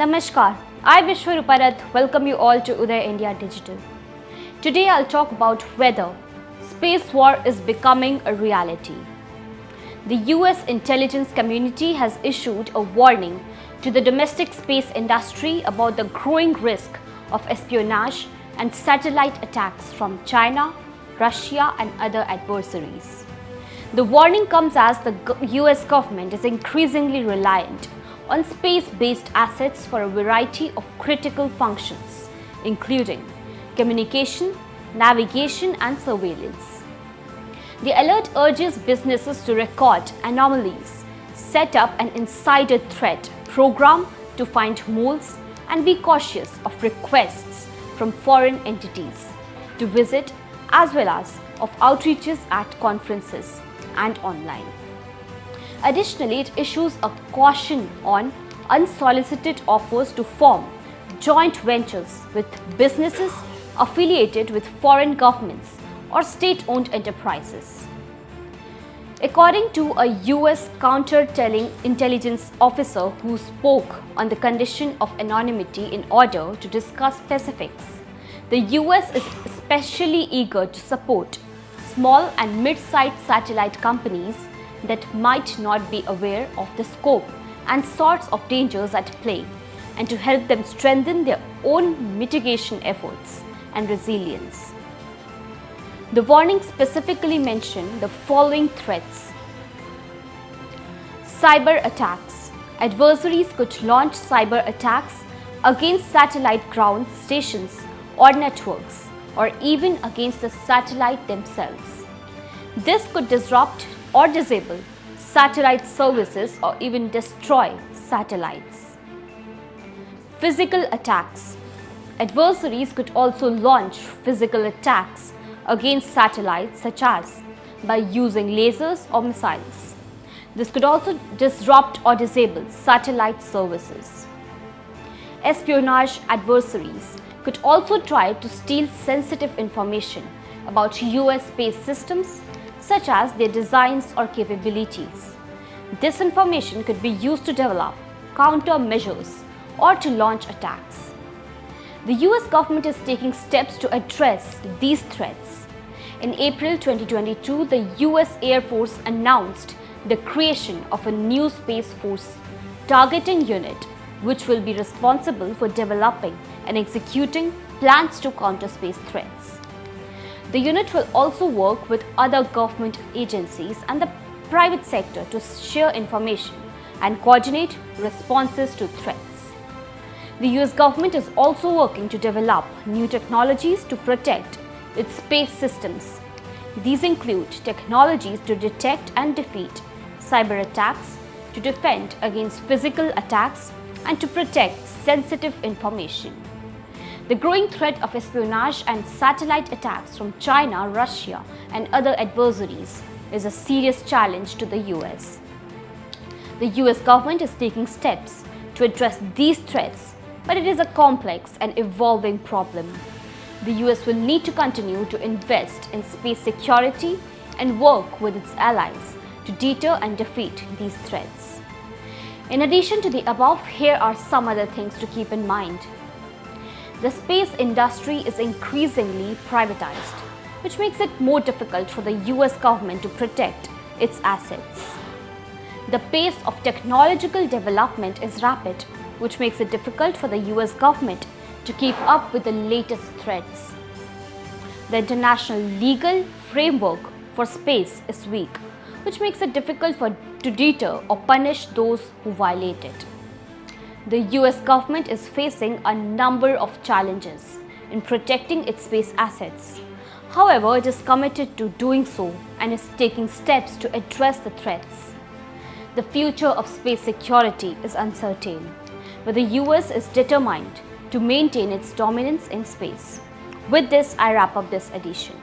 Namaskar, I Vishwaruparat welcome you all to Uday India Digital. Today I'll talk about whether space war is becoming a reality. The US intelligence community has issued a warning to the domestic space industry about the growing risk of espionage and satellite attacks from China, Russia and other adversaries. The warning comes as the US government is increasingly reliant on space-based assets for a variety of critical functions, including communication, navigation and surveillance. The alert urges businesses to record anomalies, set up an insider threat program to find moles, and be cautious of requests from foreign entities to visit as well as of outreaches at conferences and online. Additionally, it issues a caution on unsolicited offers to form joint ventures with businesses affiliated with foreign governments or state-owned enterprises. According to a US counter-telling intelligence officer who spoke on the condition of anonymity in order to discuss specifics, the US is especially eager to support small and mid-sized satellite companies that might not be aware of the scope and sorts of dangers at play, and to help them strengthen their own mitigation efforts and resilience. The warning specifically mentioned the following threats. Cyber attacks. Adversaries could launch cyber attacks against satellite ground stations or networks, or even against the satellite themselves. This could disrupt or disable satellite services or even destroy satellites. Physical attacks. Adversaries could also launch physical attacks against satellites, such as by using lasers or missiles. This could also disrupt or disable satellite services. Espionage. Adversaries could also try to steal sensitive information about US space systems, such as their designs or capabilities. This information could be used to develop countermeasures or to launch attacks. The US government is taking steps to address these threats. In April 2022, the US Air Force announced the creation of a new Space Force targeting unit, which will be responsible for developing and executing plans to counter space threats. The unit will also work with other government agencies and the private sector to share information and coordinate responses to threats. The US government is also working to develop new technologies to protect its space systems. These include technologies to detect and defeat cyber attacks, to defend against physical attacks, and to protect sensitive information. The growing threat of espionage and satellite attacks from China, Russia, and other adversaries is a serious challenge to the US. The US government is taking steps to address these threats, but it is a complex and evolving problem. The US will need to continue to invest in space security and work with its allies to deter and defeat these threats. In addition to the above, here are some other things to keep in mind. The space industry is increasingly privatized, which makes it more difficult for the US government to protect its assets. The pace of technological development is rapid, which makes it difficult for the US government to keep up with the latest threats. The international legal framework for space is weak, which makes it difficult to deter or punish those who violate it. The US government is facing a number of challenges in protecting its space assets. However, it is committed to doing so and is taking steps to address the threats. The future of space security is uncertain, but the US is determined to maintain its dominance in space. With this, I wrap up this edition.